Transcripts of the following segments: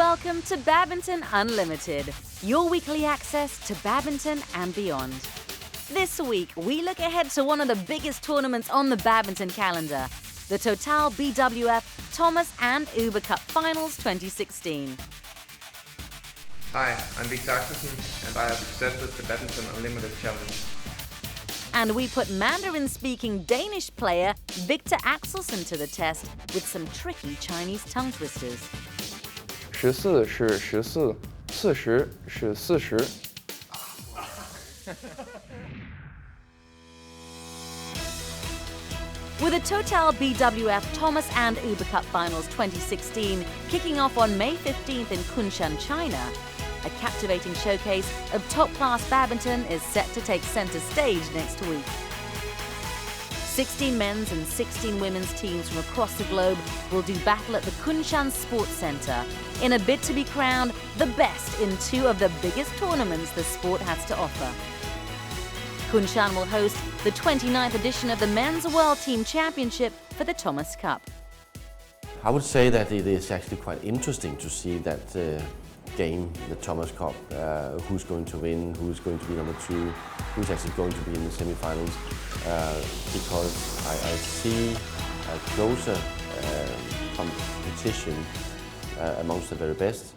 Welcome to Badminton Unlimited, your weekly access to badminton and beyond. This week, we look ahead to one of the biggest tournaments on the badminton calendar, the Total BWF Thomas and Uber Cup Finals 2016. Hi, I'm Viktor Axelsen and I have accepted the Badminton Unlimited challenge. And we put Mandarin-speaking Danish player Viktor Axelsen to the test with some tricky Chinese tongue twisters. 14是14 40是40 With the Total BWF Thomas and Uber Cup Finals 2016 kicking off on May 15th in Kunshan, China, a captivating showcase of top-class badminton is set to take center stage next week. 16 men's and 16 women's teams from across the globe will do battle at the Kunshan Sports Center in a bid to be crowned the best in two of the biggest tournaments the sport has to offer. Kunshan will host the 29th edition of the Men's World Team Championship for the Thomas Cup. I would say that it is actually quite interesting to see that game, the Thomas Cup, who's going to win, who's going to be number two, who's actually going to be in the semi-finals, because I see a closer competition amongst the very best.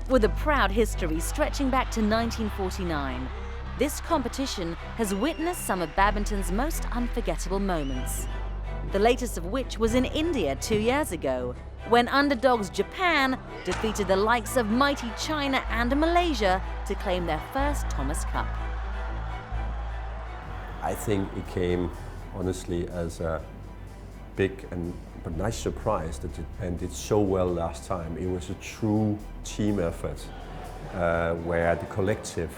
With a proud history stretching back to 1949, this competition has witnessed some of badminton's most unforgettable moments. The latest of which was in India 2 years ago, when underdogs Japan defeated the likes of mighty China and Malaysia to claim their first Thomas Cup. I think it came, honestly, as a big but nice surprise that Japan did so well last time. It was a true team effort where the collective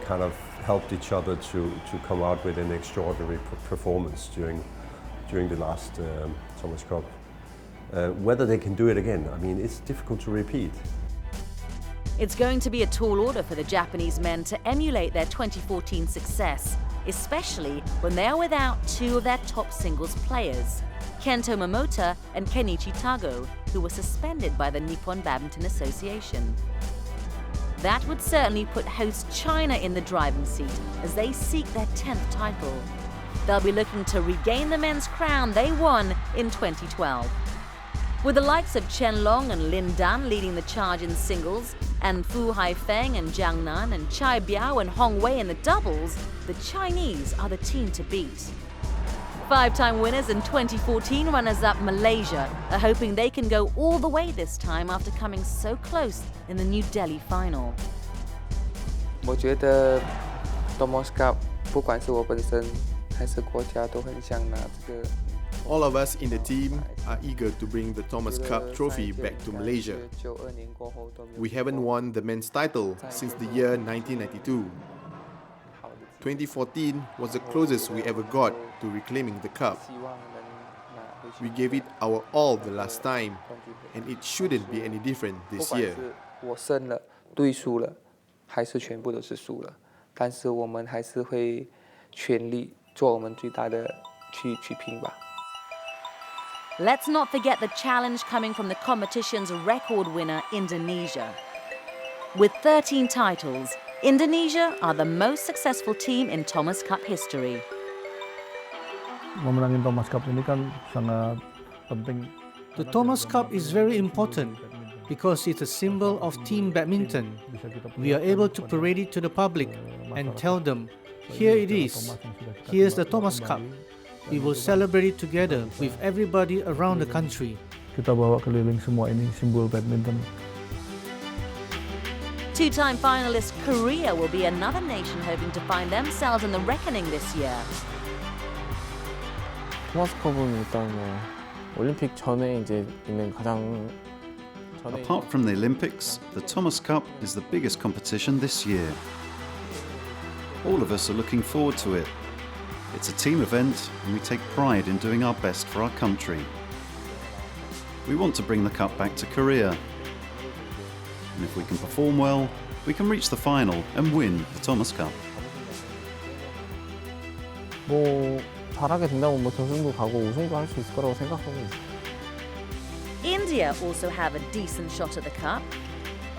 kind of helped each other to come out with an extraordinary performance during the last Thomas Cup. Whether they can do it again, I mean, it's difficult to repeat. It's going to be a tall order for the Japanese men to emulate their 2014 success, especially when they are without two of their top singles players, Kento Momota and Kenichi Tago, who were suspended by the Nippon Badminton Association. That would certainly put host China in the driving seat as they seek their 10th title. They'll be looking to regain the men's crown they won in 2012. With the likes of Chen Long and Lin Dan leading the charge in singles, and Fu Haifeng and Jiang Nan and Chai Biao and Hong Wei in the doubles, the Chinese are the team to beat. Five-time winners and 2014 runners-up Malaysia are hoping they can go all the way this time after coming so close in the New Delhi final. 我觉得 Thomas Cup 不管是我本身还是国家都很想拿这个 All of us in the team are eager to bring the Thomas Cup trophy back to Malaysia. We haven't won the men's title since the year 1992. 2014 was the closest we ever got to reclaiming the cup. We gave it our all the last time, and it shouldn't be any different this year. 我胜了，对输了，还是全部都是输了，但是我们还是会全力做我们最大的去拼吧。 Let's not forget the challenge coming from the competition's record winner, Indonesia. With 13 titles, Indonesia are the most successful team in Thomas Cup history. Memenangin Thomas Cup ini kan sangat penting. The Thomas Cup is very important because it's a symbol of team badminton. We are able to parade it to the public and tell them, here it is, here's the Thomas Cup. We will celebrate it together with everybody around the country. Kita bawa keliling semua ini simbol badminton. Two-time finalist Korea will be another nation hoping to find themselves in the reckoning this year. 토마스 컵은 일단 올림픽 전에 이제 있는 가장 Apart from the Olympics, the Thomas Cup is the biggest competition this year. All of us are looking forward to it. It's a team event and we take pride in doing our best for our country. We want to bring the cup back to Korea. And if we can perform well, we can reach the final and win the Thomas Cup. 뭐 잘하게 된다면 뭐 결승도 가고 우승도 할 수 있을 거라고 생각하고 있어요. India also have a decent shot at the cup.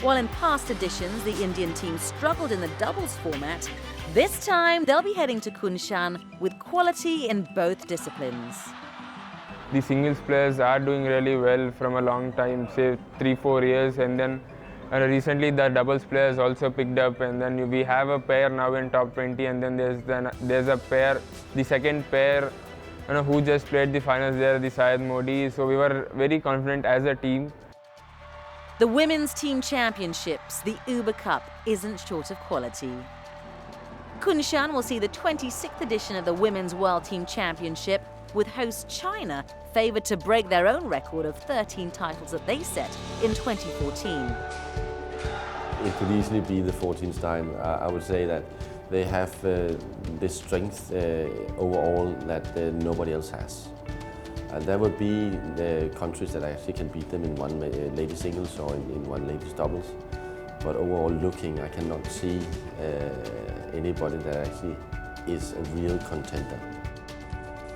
While in past editions the Indian team struggled in the doubles format, this time they'll be heading to Kunshan with quality in both disciplines. The singles players are doing really well from a long time, say 3-4 years, and then recently the doubles players also picked up, and then we have a pair now in top 20, and then there's a pair, the second pair, who just played the finals there, the Syed Modi. So we were very confident as a team. The Women's Team Championships, the Uber Cup, isn't short of quality. Kunshan will see the 26th edition of the Women's World Team Championship, with host China favoured to break their own record of 13 titles that they set in 2014. It could easily be the 14th time. I would say that they have this strength overall that nobody else has. There would be countries that actually can beat them in one ladies singles or in one ladies doubles. But overall looking, I cannot see anybody that actually is a real contender.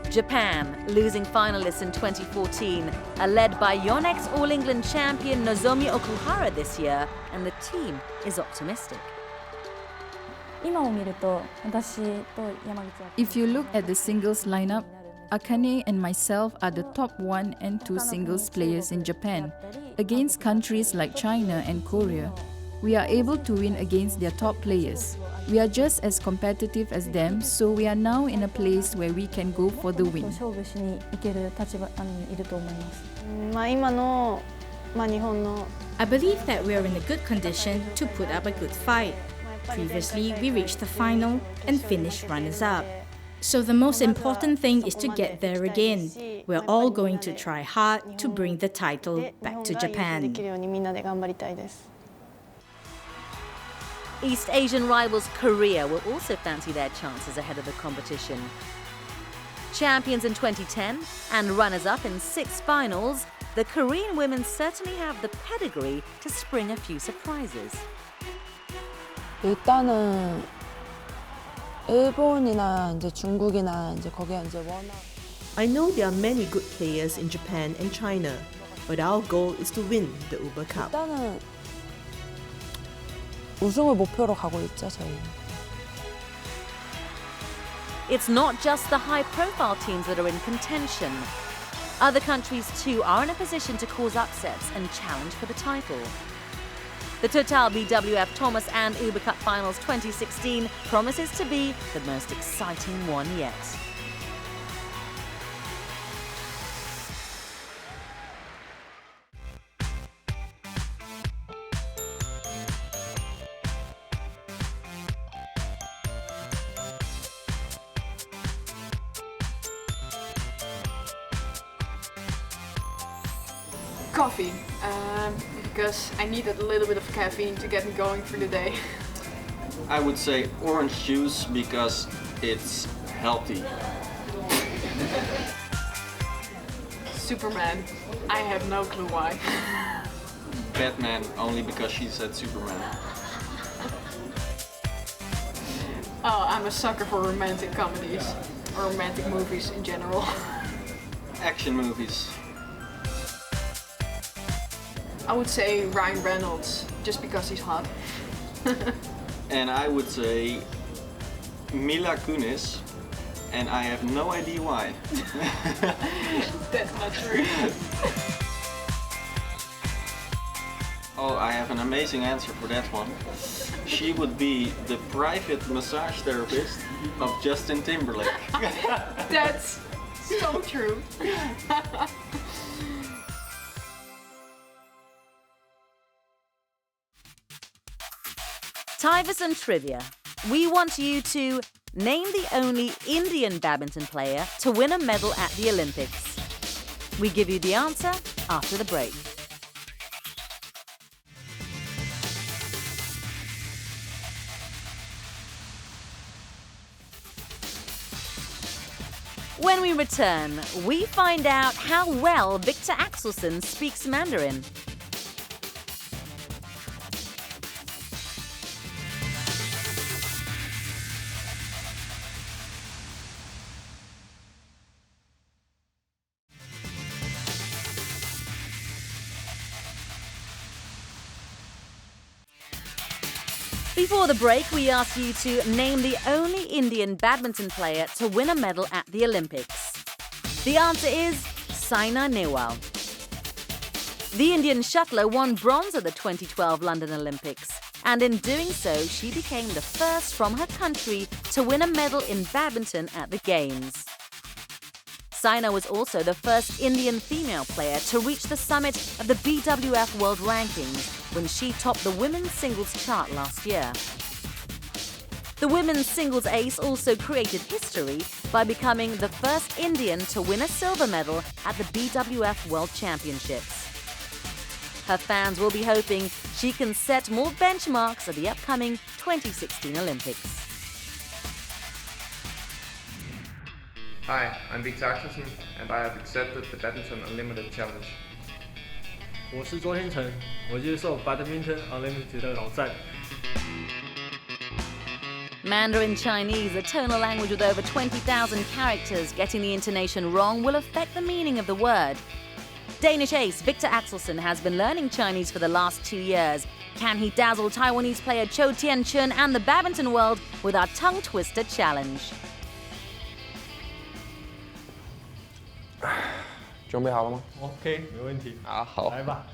Japan, losing finalists in 2014, are led by Yonex All England champion Nozomi Okuhara this year, and the team is optimistic. If you look at the singles lineup, Akane and myself are the top 1 and 2 singles players in Japan. Against countries like China and Korea, we are able to win against their top players. We are just as competitive as them, so we are now in a place where we can go for the win. I believe that we are in a good condition to put up a good fight. Previously, we reached the final and finished runners-up. So the most important thing is to get there again. We're all going to try hard to bring the title back to Japan. East Asian rivals Korea will also fancy their chances ahead of the competition. Champions in 2010 and runners-up in 6 finals, the Korean women certainly have the pedigree to spring a few surprises. 일단은 일본이나 중국이나 거기가 워낙 I know there are many good players in Japan and China, but our goal is to win the Uber Cup. 일단은 우승을 목표로 가고 있죠, 저희. It's not just the high-profile teams that are in contention. Other countries too are in a position to cause upsets and challenge for the title. The Total BWF Thomas and Uber Cup Finals 2016 promises to be the most exciting one yet. Coffee, because I needed a little bit of caffeine to get me going through the day. I would say orange juice because it's healthy. Superman, I have no clue why. Batman, only because she said Superman. Oh, I'm a sucker for romantic comedies, or romantic movies in general. Action movies. I would say Ryan Reynolds, just because he's hot. And I would say Mila Kunis, and I have no idea why. That's not true. Oh, I have an amazing answer for that one. She would be the private massage therapist of Justin Timberlake. That's so true. Tyverson Trivia. We want you to name the only Indian badminton player to win a medal at the Olympics. We give you the answer after the break. When we return, we find out how well Viktor Axelsen speaks Mandarin. Before the break, we asked you to name the only Indian badminton player to win a medal at the Olympics. The answer is Saina Nehwal. The Indian shuttler won bronze at the 2012 London Olympics, and in doing so, she became the first from her country to win a medal in badminton at the Games. Saina was also the first Indian female player to reach the summit of the BWF World Rankings when she topped the women's singles chart last year. The women's singles ace also created history by becoming the first Indian to win a silver medal at the BWF World Championships. Her fans will be hoping she can set more benchmarks at the upcoming 2016 Olympics. Hi, I'm Viktor Axelsen, and I have accepted the Badminton Unlimited challenge. 我是周天成，我接受 Badminton Unlimited 的挑战。 Mandarin Chinese, a tonal language with over 20,000 characters, getting the intonation wrong will affect the meaning of the word. Danish ace Viktor Axelsen has been learning Chinese for the last 2 years. Can he dazzle Taiwanese player Cho Tianchun and the badminton world with our tongue twister challenge? 准备好了吗 ？OK， 没问题。啊，好，来吧，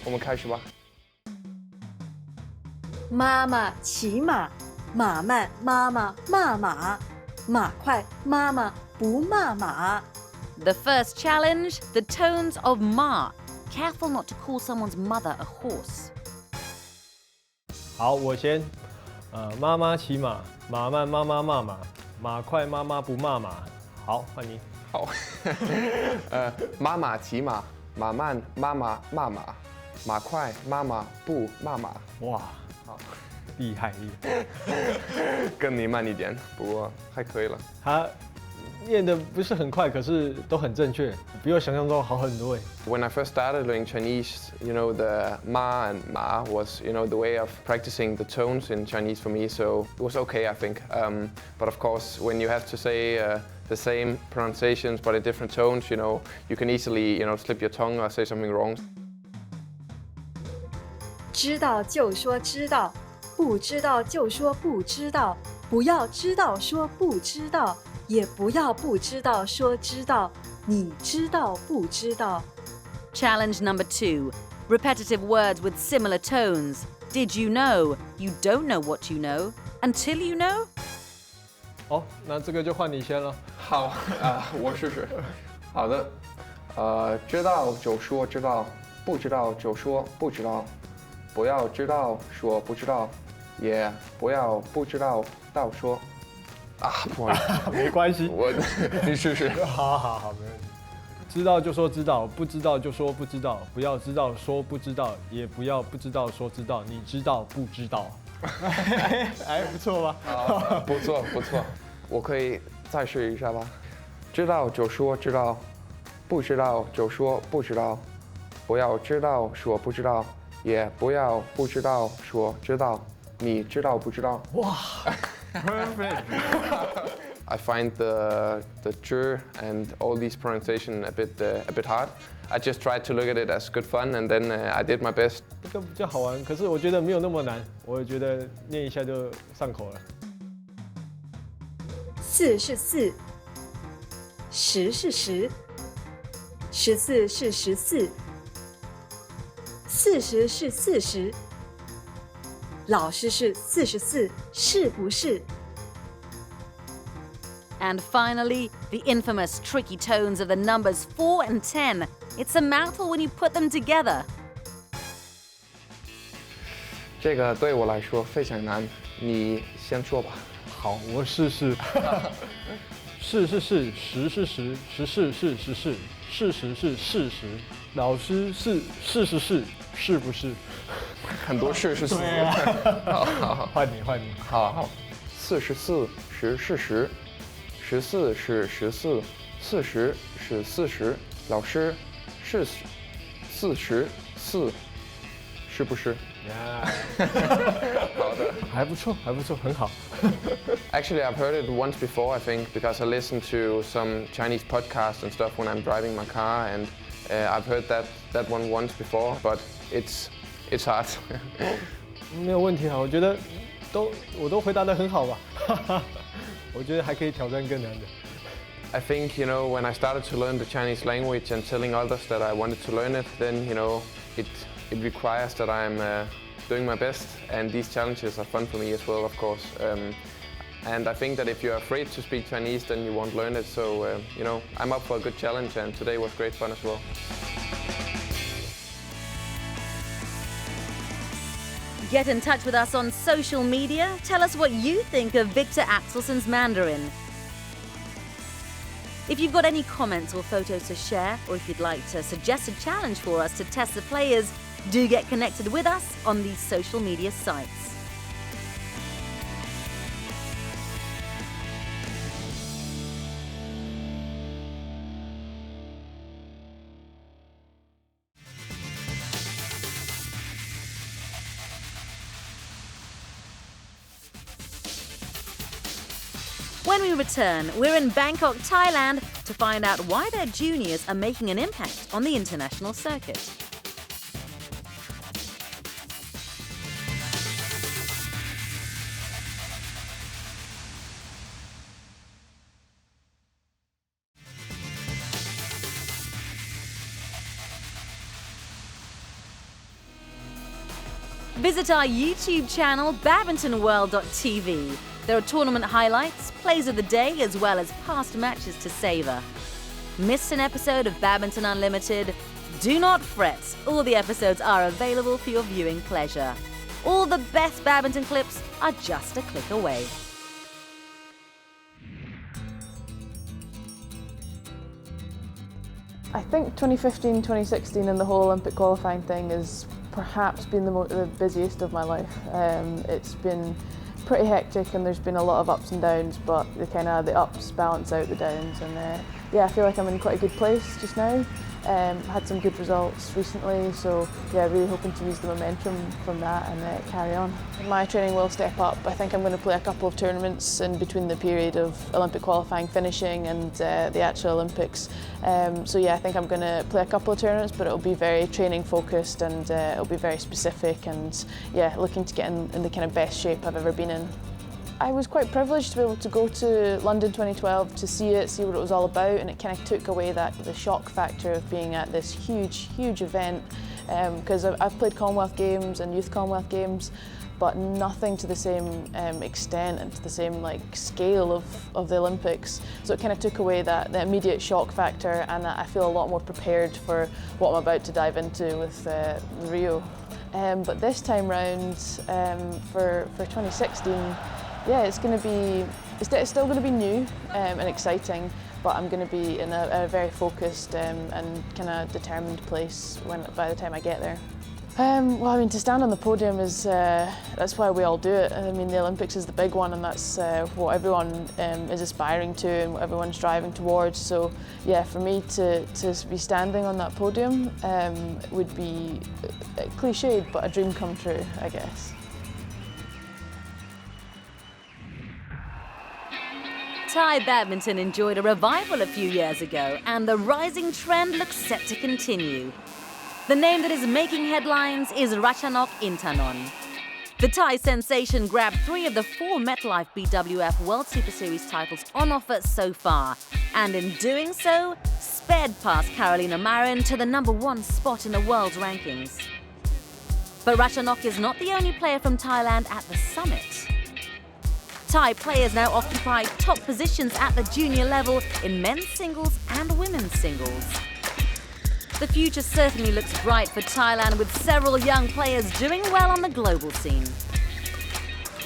我们开始吧。妈妈骑马，马慢妈妈骂马，马快妈妈不骂马。 The first challenge, the tones of ma. Careful not to call someone's mother a horse. 好，我先。妈妈骑马，马慢妈妈骂马，马快妈妈不骂马。好，换你。好。妈妈骑马，马慢妈妈骂马，马快妈妈不骂马。哇，好，厉害厉害。跟你慢一点，不过还可以了。他念的不是很快，可是都很正确，比我想象中好很多哎。When I first started learning Chinese, the ma and ma was, the way of practicing the tones in Chinese for me. So it was okay, I think. But of course, when you have to say the same pronunciations but in different tones, you can easily, slip your tongue or say something wrong. 知道就说知道，不知道就说不知道，不要知道说不知道。 也不要不知道说知道，你知道不知道。Challenge number 2. Repetitive words with similar tones. Did you know? You don't know what you know until you know. 哦，那这个就换你先了。好我试试。好的，知道就说知道，不知道就说不知道，不要知道说不知道，也不要不知道到说。 不好意思，没关系，你试试。好，没问题。知道就说知道，不知道就说不知道，不要知道说不知道，也不要不知道说知道，你知道不知道？哎，不错吧？不错，我可以再试一下吧。知道就说知道，不知道就说不知道，不要知道说不知道，也不要不知道说知道，你知道不知道？哇！ Perfect. I find the zh and all these pronunciation a bit hard. I just tried to look at it as good fun, and then I did my best. 这个比较好玩，可是我觉得没有那么难，我觉得念一下就上口了。4是4，10是10，14是14，40是40。 老师是44，是不是 And finally, the infamous tricky tones of the numbers 4 and 10. It's a mouthful when you put them together. 这个对我来说非常难，你先说吧。好，我试试。是是是，10是10，14是14，事实是事实，老师是44，是不是？很多事是。对啊。好，换你。好，44是10，14是14，40是40，老师是44，是不是？ 好的，还不错，很好。Actually, I've heard it once before, I think, because I listen to some Chinese podcasts and stuff when I'm driving my car, and I've heard that one once before, but it's hard. 没有问题啊，我觉得我都回答得很好吧，我觉得还可以挑战更难的。I think, you know, when I started to learn the Chinese language and telling others that I wanted to learn it, then, you know, it requires that I'm doing my best, and these challenges are fun for me as well, of course. And I think that if you're afraid to speak Chinese, then you won't learn it. So, you know, I'm up for a good challenge, and today was great fun as well. Get in touch with us on social media. Tell us what you think of Viktor Axelsen's Mandarin. If you've got any comments or photos to share, or if you'd like to suggest a challenge for us to test the players, do get connected with us on these social media sites. When we return, we're in Bangkok, Thailand to find out why their juniors are making an impact on the international circuit. Visit our YouTube channel, badmintonworld.tv. There are tournament highlights, plays of the day, as well as past matches to savour. Missed an episode of Badminton Unlimited? Do not fret, all the episodes are available for your viewing pleasure. All the best badminton clips are just a click away. I think 2015, 2016 and the whole Olympic qualifying thing has perhaps been the busiest of my life. It's been pretty hectic and there's been a lot of ups and downs, but the ups balance out the downs, and yeah, I feel like I'm in quite a good place just now. Had some good results recently, so yeah, really hoping to use the momentum from that and carry on. My training will step up. I think I'm going to play a couple of tournaments in between the period of Olympic qualifying finishing and the actual Olympics. So yeah, I think I'm going to play a couple of tournaments, but it'll be very training focused and it'll be very specific, and yeah, looking to get in the kind of best shape I've ever been in. I was quite privileged to be able to go to London 2012 to see what it was all about, and it kind of took away the shock factor of being at this huge event, because I've played Commonwealth Games and Youth Commonwealth Games, but nothing to the same extent and to the same scale of the Olympics. So it kind of took away the immediate shock factor, and I feel a lot more prepared for what I'm about to dive into with Rio. But this time round, for 2016, yeah, it's still going to be new and exciting, but I'm going to be in a very focused and kind of determined place by the time I get there. Well, I mean, to stand on the podium that's why we all do it. I mean, the Olympics is the big one, and that's what everyone is aspiring to and what everyone's striving towards. So yeah, for me to be standing on that podium would be cliched, but a dream come true, I guess. Thai badminton enjoyed a revival a few years ago, and the rising trend looks set to continue. The name that is making headlines is Ratchanok Intanon. The Thai sensation grabbed 3 of the 4 MetLife BWF World Superseries titles on offer so far, and in doing so, sped past Carolina Marin to the #1 spot in the world's rankings. But Ratchanok is not the only player from Thailand at the summit. Thai players now occupy top positions at the junior level in men's singles and women's singles. The future certainly looks bright for Thailand, with several young players doing well on the global scene.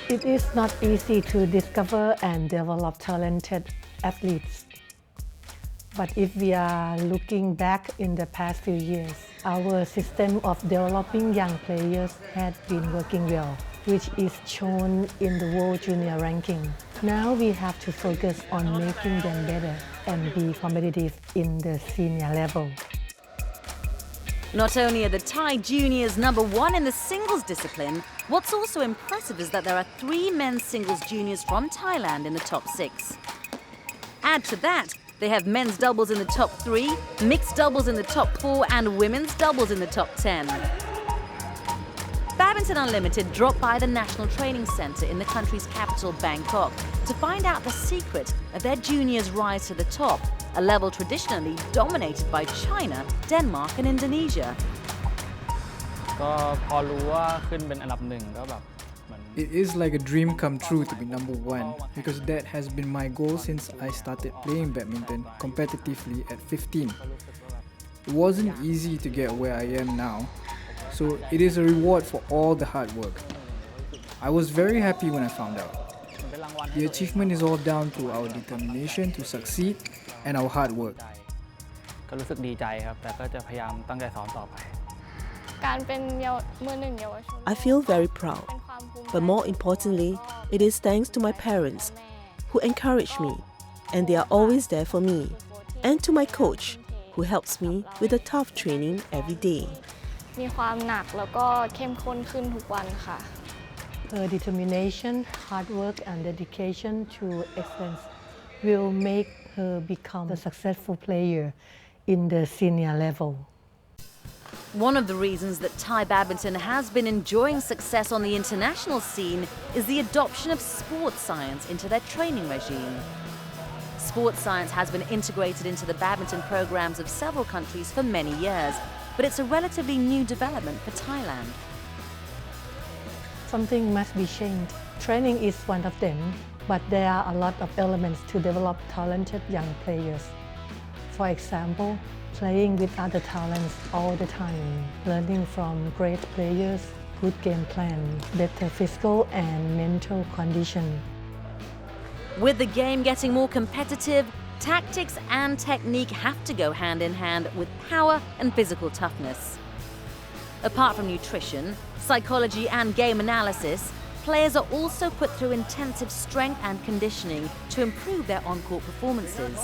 It is not easy to discover and develop talented athletes. But if we are looking back in the past few years, our system of developing young players had been working well, which is shown in the World Junior ranking. Now we have to focus on making them better and be competitive in the senior level. Not only are the Thai juniors #1 in the singles discipline, what's also impressive is that there are 3 men's singles juniors from Thailand in the top 6. Add to that, they have men's doubles in the top 3, mixed doubles in the top 4, and women's doubles in the top 10. Badminton Unlimited dropped by the National Training Centre in the country's capital, Bangkok, to find out the secret of their juniors' rise to the top, a level traditionally dominated by China, Denmark and Indonesia. It is like a dream come true to be number one, because that has been my goal since I started playing badminton competitively at 15. It wasn't easy to get where I am now, so it is a reward for all the hard work. I was very happy when I found out. The achievement is all down to our determination to succeed and our hard work. I feel very proud, but more importantly, it is thanks to my parents who encourage me, and they are always there for me, and to my coach who helps me with the tough training every day. Her determination, hard work and dedication to excellence will make her become a successful player in the senior level. One of the reasons that Thai badminton has been enjoying success on the international scene is the adoption of sports science into their training regime. Sports science has been integrated into the badminton programs of several countries for many years, but it's a relatively new development for Thailand. Something must be changed. Training is one of them, but there are a lot of elements to develop talented young players. For example, playing with other talents all the time, learning from great players, good game plan, better physical and mental condition. With the game getting more competitive, tactics and technique have to go hand in hand with power and physical toughness. Apart from nutrition, psychology and game analysis, players are also put through intensive strength and conditioning to improve their on-court performances.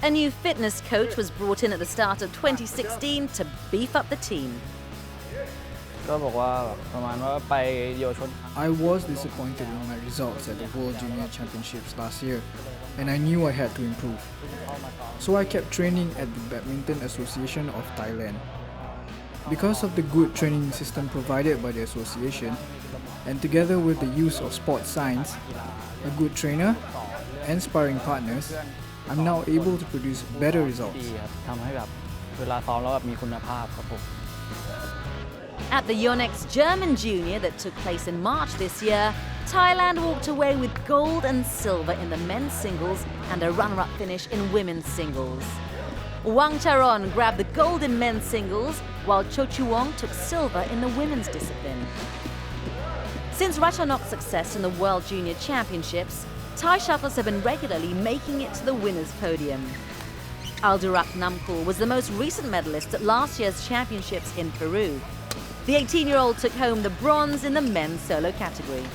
A new fitness coach was brought in at the start of 2016 to beef up the team. I was disappointed in my results at the World Junior Championships last year, and I knew I had to improve. So I kept training at the Badminton Association of Thailand. Because of the good training system provided by the association, and together with the use of sports science, a good trainer, and sparring partners, I'm now able to produce better results. At the Yonex German Junior that took place in March this year, Thailand walked away with gold and silver in the men's singles and a runner-up finish in women's singles. Wang Charon grabbed the gold in men's singles, while Cho Chuong took silver in the women's discipline. Since Ratchanok's success in the World Junior Championships, Thai shuttlers have been regularly making it to the winners' podium. Aldurak Namkul was the most recent medalist at last year's championships in Peru. The 18-year-old took home the bronze in the men's solo category.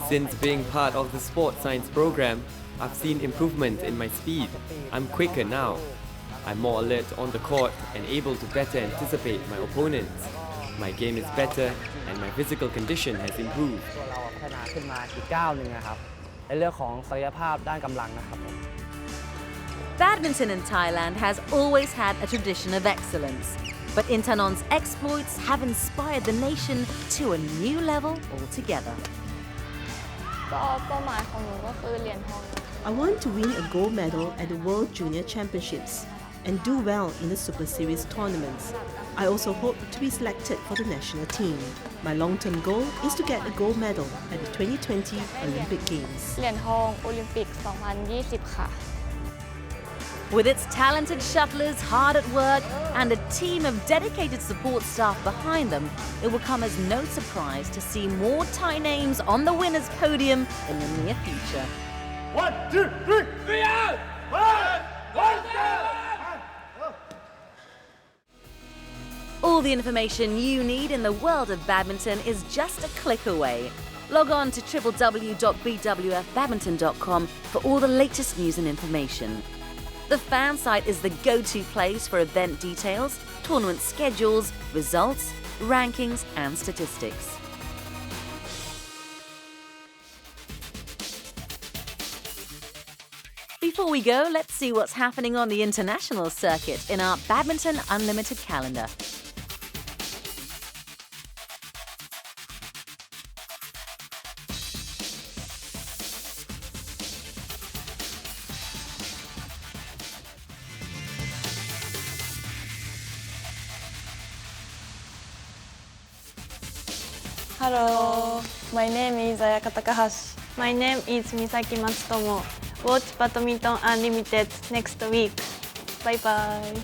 Since being part of the sports science program, I've seen improvement in my speed. I'm quicker now. I'm more alert on the court and able to better anticipate my opponents. My game is better and my physical condition has improved. Badminton in Thailand has always had a tradition of excellence, but Intanon's exploits have inspired the nation to a new level altogether. I want to win a gold medal at the World Junior Championships and do well in the Super Series tournaments. I also hope to be selected for the national team. My long-term goal is to get a gold medal at the 2020 Olympic Games. With its talented shuttlers hard at work and a team of dedicated support staff behind them, it will come as no surprise to see more Thai names on the winners' podium in the near future. 1, 2, 3, 3 out! 1, 2! All the information you need in the world of badminton is just a click away. Log on to www.bwfbadminton.com for all the latest news and information. The fan site is the go-to place for event details, tournament schedules, results, rankings, and statistics. Before we go, let's see what's happening on the international circuit in our Badminton Unlimited calendar. Hello, my name is Ayaka Takahashi. My name is Misaki Matsutomo. Watch Badminton Unlimited next week. Bye bye.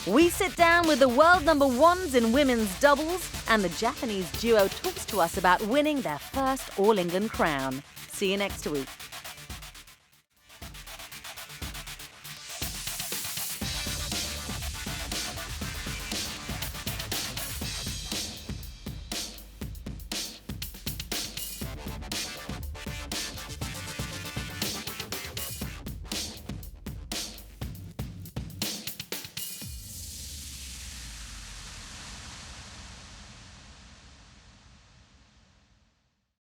We sit down with the world #1s in women's doubles, and the Japanese duo talks to us about winning their first All England crown. See you next week.